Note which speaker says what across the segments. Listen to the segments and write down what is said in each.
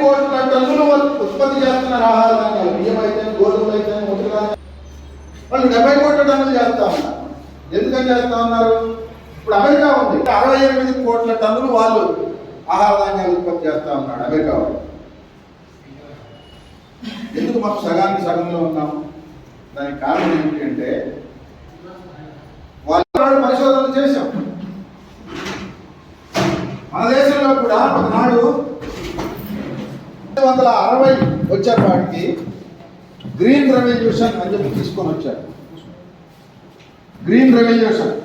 Speaker 1: కోట్ల టన్నులు ఉత్పత్తి చేస్తున్నారు ఆహార ధాన్యాలు, బియ్యం అయితే గోధుమలు అయితే ముద్రగా వాళ్ళు 70 కోట్ల టన్నులు చేస్తా ఉన్నారు. ఎందుకని చేస్తా ఉన్నారు? ఇప్పుడు అమెరికా ఉంది, 68 కోట్ల టన్నులు వాళ్ళు ఆహార ధాన్యాలు ఉత్పత్తి చేస్తా ఉన్నాడు అమెరికా వాళ్ళు. ఎందుకు మనం సగానికి సగంలో ఉన్నాం? దానికి కారణం ఏంటి అంటే వాళ్ళు పరిశోధనలు చేశాం. మన దేశంలో కూడా ఒకనాడు 1960 వచ్చారు, వాటికి గ్రీన్ రెవల్యూషన్ అని చెప్పి తీసుకొని వచ్చారు. గ్రీన్ రెవల్యూషన్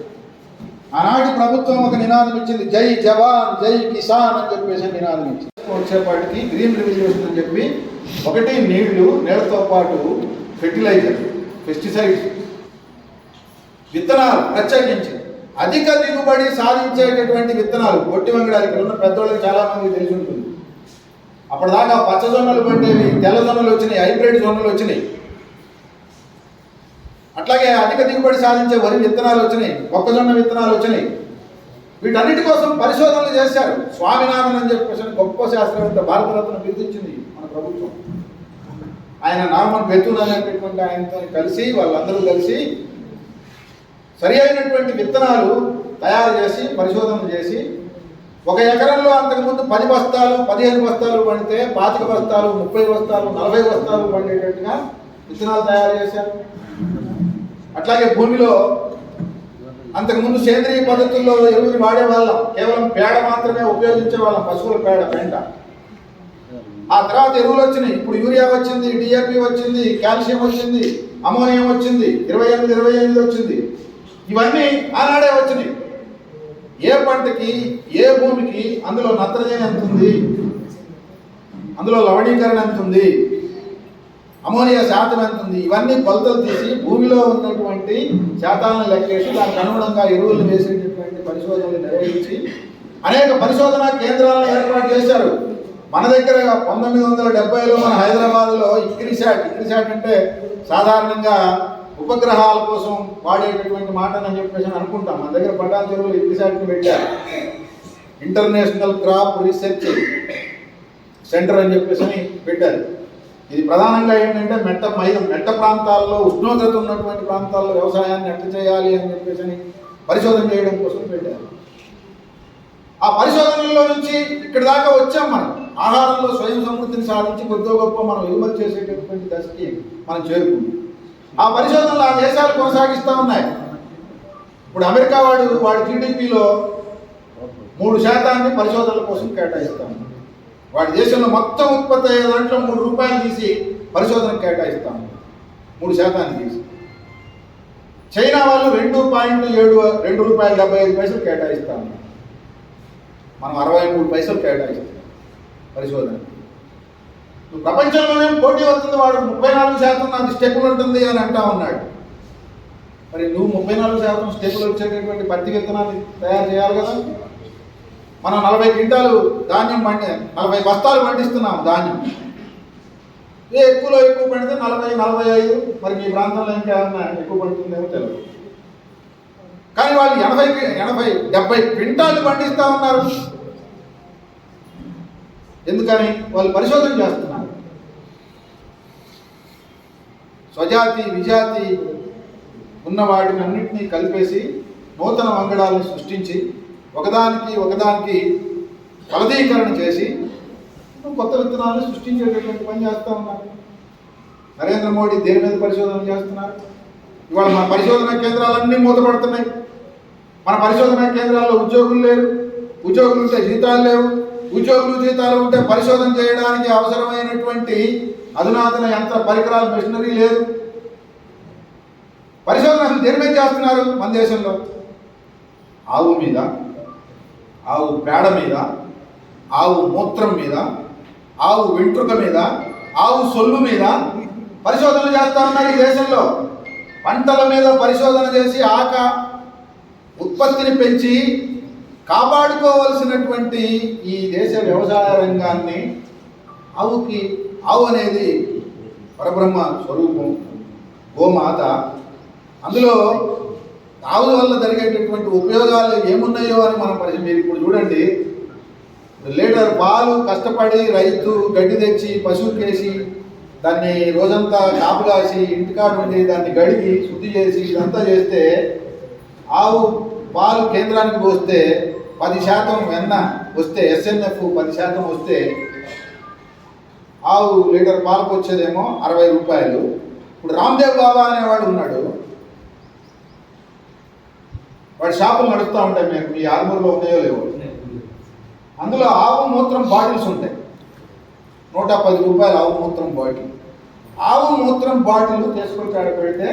Speaker 1: ఆనాటి ప్రభుత్వం ఒక నినాదం ఇచ్చింది, జై జవాన్ జై కిసాన్ అని చెప్పేసి నినాదం ఇచ్చింది. వచ్చేపాటికి గ్రీన్ రెవల్యూషన్ అని చెప్పి ఒకటి నీళ్లతో పాటు ఫెర్టిలైజర్, పెస్టిసైడ్స్, విత్తనాలు ప్రత్యేకించి అధిక దిగుబడి సాధించేటటువంటి విత్తనాలు. పొట్టి వంగడాలు ఇక్కడ ఉన్న పెద్దవాళ్ళకి చాలా మంది తెలిసి ఉంటుంది. అప్పటిదాకా పచ్చ జొన్నలు పండేవి, తెల్ల జొన్నలు వచ్చినాయి, హైబ్రిడ్ జొన్నలు వచ్చినాయి. అట్లాగే అధిక దిగుబడి సాధించే వరి విత్తనాలు వచ్చినాయి, మొక్కజొన్న విత్తనాలు వచ్చినాయి. వీటన్నిటి కోసం పరిశోధనలు చేశారు. స్వామినాథన్ అని చెప్పేసి గొప్ప శాస్త్రవేత్త, భారతరత్న బిరుదిచ్చింది మన ప్రభుత్వం. ఆయన నార్మన్ బెతూన్ అనేటటువంటి ఆయనతో కలిసి వాళ్ళందరూ కలిసి సరి అయినటువంటి విత్తనాలు తయారు చేసి పరిశోధనలు చేసి, ఒక ఎకరంలో అంతకుముందు 10 బస్తాలు 15 బస్తాలు పండితే 25 బస్తాలు 30 బస్తాలు 40 బస్తాలు పండేటట్టుగా విత్తనాలు తయారు చేశారు. అట్లాగే భూమిలో అంతకుముందు సేంద్రీయ పద్ధతుల్లో ఎరువులు వాడేవాళ్ళం, కేవలం పేడ మాత్రమే ఉపయోగించే వాళ్ళం, పశువుల పేడ పెంట. ఆ తర్వాత ఎరువులు వచ్చినాయి, ఇప్పుడు యూరియా వచ్చింది, డిఏపి వచ్చింది, కాల్షియం వచ్చింది, అమోనియం వచ్చింది, 28 వచ్చింది. ఇవన్నీ ఆనాడే వచ్చినాయి. ఏ పంటకి ఏ భూమికి అందులో నత్రజని ఎంత ఉంది, అందులో లవణీకరణ ఎంత ఉంది, అమోనియా శాతం ఎంత ఉంది, ఇవన్నీ కొలతలు తీసి భూమిలో ఉన్నటువంటి శాతాలను లెక్కేసి దానికి అనుగుణంగా ఎరువులు వేసేటటువంటి పరిశోధనలు నిర్వహించి అనేక పరిశోధనా కేంద్రాలను ఏర్పాటు చేశారు. మన దగ్గర 1970లో మన హైదరాబాద్లో ఇక్రిసాట్ అంటే సాధారణంగా ఉపగ్రహాల కోసం వాడేటటువంటి మాటని చెప్పేసి అనుకుంటాం. మన దగ్గర పటాన్ చెరువులు ఇక్రిసాట్ని పెట్టారు, ఇంటర్నేషనల్ క్రాప్ రీసెర్చ్ సెంటర్ అని చెప్పేసి పెట్టారు. ఇది ప్రధానంగా ఏంటంటే మెట్ట ప్రాంతాల్లో, ఉష్ణోగ్రత ఉన్నటువంటి ప్రాంతాల్లో వ్యవసాయాన్ని ఎట్లా చేయాలి అని చెప్పేసి పరిశోధన చేయడం కోసం పెట్టారు. ఆ పరిశోధనల్లో నుంచి ఇక్కడి దాకా వచ్చాం. మనం ఆహారంలో స్వయం సమృద్ధిని సాధించి కొద్దిగా గొప్ప మనం ఎగుమతి చేసేటటువంటి దశకి మనం చేరుకున్నాం. ఆ పరిశోధనలు ఆ దేశాలు కొనసాగిస్తూ ఉన్నాయి. ఇప్పుడు అమెరికా వాడి జీడిపిలో 3% పరిశోధనల కోసం కేటాయిస్తాం. వాడి దేశంలో మొత్తం ఉత్పత్తి అయ్యే దాంట్లో 3 రూపాయలు తీసి పరిశోధనకు కేటాయిస్తాం, 3% తీసి. చైనా వాళ్ళు 2.72 రూపాయలు 75 పైసలు కేటాయిస్తాము, మనం 63 పైసలు కేటాయిస్తాం పరిశోధన. ప్రపంచంలోనే పోటీ వస్తుంది, వాడు 34% నాకు స్టెప్పులు ఉంటుంది అని అంటా ఉన్నాడు. మరి నువ్వు 34% స్టెప్పులు వచ్చేటటువంటి పత్తి విత్తనాన్ని తయారు చేయాలి కదా. మనం 40 క్వింటాలు ధాన్యం 40 బస్తాలు పండిస్తున్నాము ధాన్యం. ఎక్కువ పండితే 40, 45, మరి మీ ప్రాంతంలో ఇంకేమన్నా ఎక్కువ పడుతుందేమో తెలియదు. కానీ వాళ్ళు 80, 70 క్వింటాలు పండిస్తూ ఉన్నారు. ఎందుకని? వాళ్ళు పరిశోధన చేస్తున్నారు. స్వజాతి విజాతి ఉన్న వాటిని అన్నింటినీ కలిపేసి నూతన వంగడాలను సృష్టించి ఒకదానికి ఫలదీకరణ చేసి కొత్త విత్తనాలను సృష్టించేటటువంటి పని చేస్తూ ఉన్నారు. నరేంద్ర మోడీ దేని మీద పరిశోధన చేస్తున్నారు? ఇవాళ మన పరిశోధనా కేంద్రాలన్నీ మూతపడుతున్నాయి. మన పరిశోధనా కేంద్రాల్లో ఉద్యోగులు లేరు, ఉద్యోగులు ఉంటే జీతాలు లేవు, ఉద్యోగులు జీతాలు ఉంటే పరిశోధన చేయడానికి అవసరమైనటువంటి అధునాతన యంత్ర పరికరాలు, మెషినరీ లేదు. పరిశోధన అసలు దేని మీద చేస్తున్నారు? మన దేశంలో ఆవు మీద, ఆవు పేడ మీద, ఆవు మూత్రం మీద, ఆవు వెంట్రుక మీద, ఆవు సొల్లు మీద పరిశోధనలు చేస్తూ ఉన్నారు ఈ దేశంలో. పంటల మీద పరిశోధన చేసి ఉత్పత్తిని పెంచి కాపాడుకోవలసినటువంటి ఈ దేశ వ్యవసాయ రంగాన్ని, ఆవు అనేది పరబ్రహ్మ స్వరూపం, గోమాత. అందులో ఆవు వల్ల జరిగేటటువంటి ఉపయోగాలు ఏమున్నాయో అని మనం మీరు ఇప్పుడు చూడండి. లీటర్ పాలు కష్టపడి రైతు గడ్డి తెచ్చి పశువుకేసి దాన్ని రోజంతా కాపు కాసి ఇంటికాడ ఉండి దాన్ని గడిగి శుద్ధి చేసి ఇదంతా చేస్తే ఆవు పాలు కేంద్రానికి పోస్తే 10% వెన్న వస్తే SNF 10% వస్తే ఆవు లీటర్ పాలకు వచ్చేదేమో 60 రూపాయలు. ఇప్పుడు రామ్దేవ్ బాబా అనేవాడు ఉన్నాడు, వాడి షాపులు నడుస్తూ ఉంటాయి, మీకు మీ ఆర్మూర్లో ఉన్నాయో లేవో. అందులో ఆవు మూత్రం బాటిల్స్ ఉంటాయి, 110 రూపాయలు ఆవు మూత్రం బాటిల్. ఆవు మూత్రం బాటిల్ తీసుకొచ్చి ఆడ పెడితే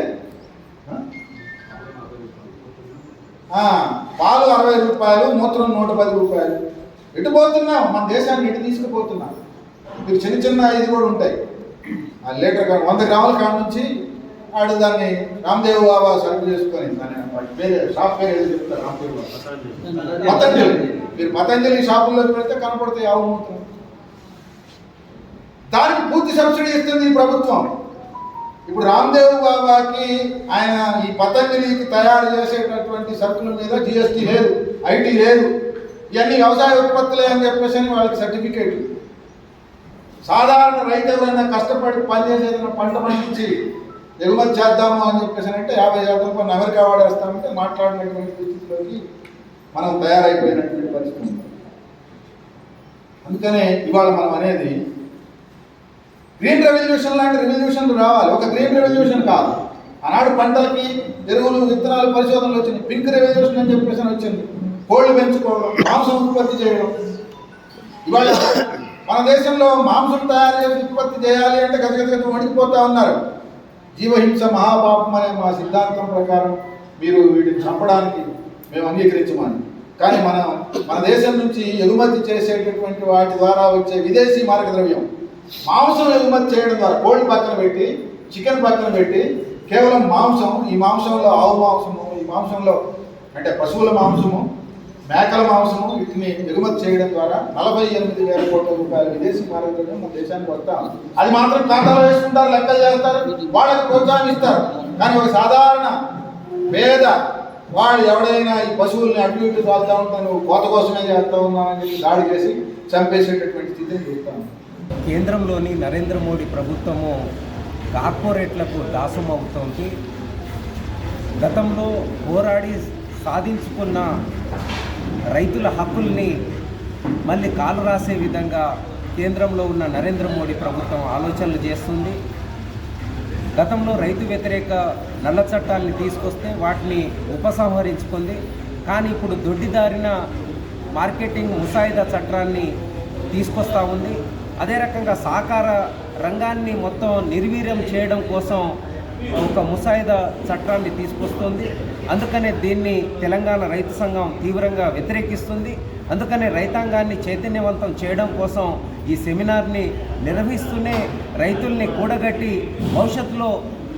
Speaker 1: పాలు 60 రూపాయలు, మూత్రం 110 రూపాయలు. ఎటు పోతున్నాం? మన దేశాన్ని ఎటు తీసుకుపోతున్నాం? మీరు చిన్న చిన్న ఇది కూడా ఉంటాయి, ఆ లీటర్ 100 గ్రాముల కాడ నుంచి ఆడు దాన్ని రామ్దేవ్ బాబా సర్వ్ చేసుకొని దాని పేరు షాప్ పేరు ఏదో చెప్తారు, రామ్దేవ్ బాబా పతంజలి. మీరు పతంజలి షాపుల్లో పెడితే కనపడతాయి ఆవు మూత్రం. దానికి పూర్తి సబ్సిడీ ఇస్తుంది ఈ ప్రభుత్వం. ఇప్పుడు రామ్దేవ్ బాబాకి ఆయన ఈ పతంజలికి తయారు చేసేటటువంటి సరుకుల మీద GST లేదు, IT లేదు, ఇవన్నీ వ్యవసాయ ఉత్పత్తులే అని చెప్పేసి అని వాళ్ళకి సర్టిఫికేట్. సాధారణ రైతు ఎవరైనా కష్టపడి పనిచేసేదైనా పంట పండించి ఎగుమతి చేద్దాము అని చెప్పేసి అంటే 50% పన్ను అమెరికా వాడేస్తామంటే మాట్లాడినటువంటి పరిస్థితిలోకి మనం తయారైపోయినటువంటి పరిస్థితి. అందుకనే ఇవాళ మనం అనేది గ్రీన్ రెవల్యూషన్ లాంటి రెవల్యూషన్లు రావాలి. ఒక గ్రీన్ రెవల్యూషన్ కాదు, ఆనాడు పంటలకి ఎరువులు విత్తనాలు పరిశోధనలు వచ్చినాయి. పింక్ రెవల్యూషన్ అని చెప్పేసి వచ్చింది, కోళ్ళు పెంచుకోవడం, మాంసం ఉత్పత్తి చేయడం. ఇవాళ మన దేశంలో మాంసం తయారు చేసి ఉత్పత్తి చేయాలి అంటే గజగజ వణికిపోతా ఉన్నారు. జీవహింస మహాపాపం అనే మా సిద్ధాంతం ప్రకారం మీరు వీటిని చంపడానికి మేము అంగీకరించమని. కానీ మన దేశం నుంచి ఎగుమతి చేసేటటువంటి వాటి ద్వారా వచ్చే విదేశీ మార్గద్రవ్యం మాంసం ఎగుమతి చేయడం ద్వారా, కోళ్ళు పక్కన పెట్టి చికెన్ పక్కన పెట్టి కేవలం మాంసం, ఈ మాంసంలో ఆవు మాంసము, ఈ మాంసంలో అంటే పశువుల మాంసము, మేకల మాంసము, వీటిని ఎగుమతి చేయడం ద్వారా 48,000 కోట్ల రూపాయల విదేశీ మార్గద్రవ్యం మన దేశానికి వస్తాం. అది మాత్రం ఖాతాలో వేసుకుంటారు, లెక్కలు చేస్తారు, వాళ్ళకి ప్రోత్సాహిస్తారు. కానీ ఒక సాధారణ పేద వాడు ఎవడైనా ఈ పశువుల్ని అటు ఇటు కాలుతా ఉంటాను, నువ్వు కోత కోసమే చేస్తా ఉన్నానని చెప్పి దాడి చేసి చంపేసేటటువంటి స్థితిని చూస్తాను.
Speaker 2: కేంద్రంలోని నరేంద్ర మోడీ ప్రభుత్వము కార్పొరేట్లకు దాసం అవుతోంది. గతంలో పోరాడి సాధించుకున్న రైతుల హక్కుల్ని మళ్ళీ కాలు రాసే విధంగా కేంద్రంలో ఉన్న నరేంద్ర మోడీ ప్రభుత్వం ఆలోచనలు చేస్తుంది. గతంలో రైతు వ్యతిరేక నల్ల చట్టాలని తీసుకొస్తే వాటిని ఉపసంహరించుకుంది. కానీ ఇప్పుడు దొడ్డిదారిన మార్కెటింగ్ ముసాయిదా చట్టాన్ని తీసుకొస్తూ ఉంది. అదే రకంగా సహకార రంగాన్ని మొత్తం నిర్వీర్యం చేయడం కోసం ఒక ముసాయిదా చట్టాన్ని తీసుకొస్తుంది. అందుకనే దీన్ని తెలంగాణ రైతు సంఘం తీవ్రంగా వ్యతిరేకిస్తుంది. అందుకనే రైతాంగాన్ని చైతన్యవంతం చేయడం కోసం ఈ సెమినార్ని నిర్వహిస్తూనే రైతుల్ని కూడగట్టి భవిష్యత్తులో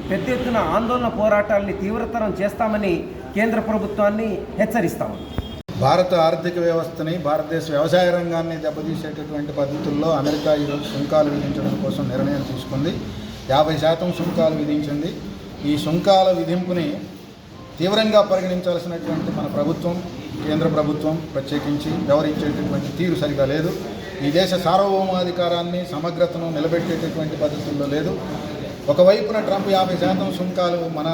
Speaker 2: పెద్ద ఎత్తున ఆందోళన పోరాటాలని తీవ్రతరం చేస్తామని కేంద్ర ప్రభుత్వాన్ని హెచ్చరిస్తాము.
Speaker 1: భారత ఆర్థిక వ్యవస్థని, భారతదేశ వ్యవసాయ రంగాన్ని దెబ్బతీసేటటువంటి పద్ధతుల్లో అమెరికా ఈరోజు సుంకాలు విధించడం కోసం నిర్ణయం తీసుకుంది. 50% సుంకాలు విధించింది. ఈ సుంకాల విధింపుని తీవ్రంగా పరిగణించాల్సినటువంటి మన ప్రభుత్వం, కేంద్ర ప్రభుత్వం ప్రత్యేకించి వ్యవహరించేటటువంటి తీరు సరిగా లేదు. ఈ దేశ సార్వభౌమాధికారాన్ని, సమగ్రతను నిలబెట్టేటటువంటి పద్ధతుల్లో లేదు. ఒకవైపున ట్రంప్ 50% సుంకాలు మన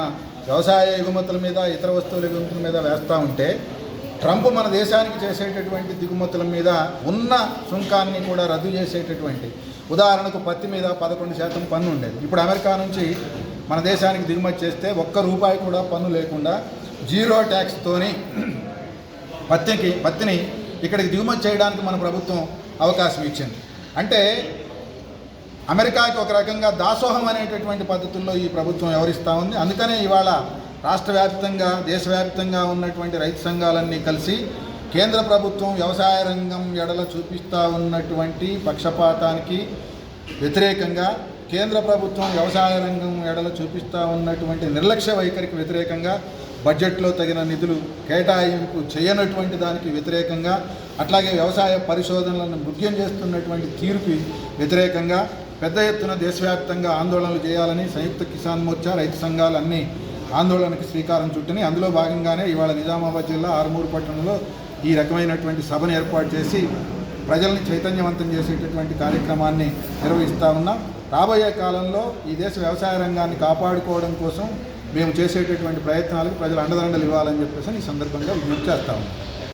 Speaker 1: వ్యవసాయ ఎగుమతుల మీద, ఇతర వస్తువుల ఎగుమతుల మీద వేస్తూ ఉంటే, ట్రంప్ మన దేశానికి చేసేటటువంటి దిగుమతుల మీద ఉన్న సుంకాన్ని కూడా రద్దు చేసేటటువంటి, ఉదాహరణకు పత్తి మీద 11% పన్ను ఉండేది. ఇప్పుడు అమెరికా నుంచి మన దేశానికి దిగుమతి చేస్తే ₹1 కూడా పన్ను లేకుండా 0 ట్యాక్స్తోని పత్తిని ఇక్కడికి దిగుమతి చేయడానికి మన ప్రభుత్వం అవకాశం ఇచ్చింది. అంటే అమెరికాకి ఒక రకంగా దాసోహం అనేటటువంటి పద్ధతుల్లో ఈ ప్రభుత్వం వ్యవహరిస్తూ ఉంది. అందుకనే ఇవాళ రాష్ట్ర వ్యాప్తంగా, దేశవ్యాప్తంగా ఉన్నటువంటి రైతు సంఘాలన్నీ కలిసి కేంద్ర ప్రభుత్వం వ్యవసాయ రంగం ఎడల చూపిస్తూ ఉన్నటువంటి పక్షపాతానికి వ్యతిరేకంగా, కేంద్ర ప్రభుత్వం వ్యవసాయ రంగం ఎడల చూపిస్తూ ఉన్నటువంటి నిర్లక్ష్య వైఖరికి వ్యతిరేకంగా, బడ్జెట్లో తగిన నిధులు కేటాయింపు చేయనటువంటి దానికి వ్యతిరేకంగా, అట్లాగే వ్యవసాయ పరిశోధనలను మృగ్యం చేస్తున్నటువంటి తీరుకి వ్యతిరేకంగా పెద్ద ఎత్తున దేశవ్యాప్తంగా ఆందోళనలు చేయాలని సంయుక్త కిసాన్ మోర్చా, రైతు సంఘాలన్నీ ఆందోళనకి శ్రీకారం చుట్టుని అందులో భాగంగానే ఇవాళ నిజామాబాద్ జిల్లా ఆరుమూరు పట్టణంలో ఈ రకమైనటువంటి సభను ఏర్పాటు చేసి ప్రజల్ని చైతన్యవంతం చేసేటటువంటి కార్యక్రమాన్ని నిర్వహిస్తూ ఉన్నాం. రాబోయే కాలంలో ఈ దేశ వ్యవసాయ రంగాన్ని కాపాడుకోవడం కోసం మేము చేసేటటువంటి ప్రయత్నాలకు ప్రజలు అండదండలు ఇవ్వాలని చెప్పేసి ఈ సందర్భంగా విజ్ఞప్తి చేస్తా ఉన్నాం.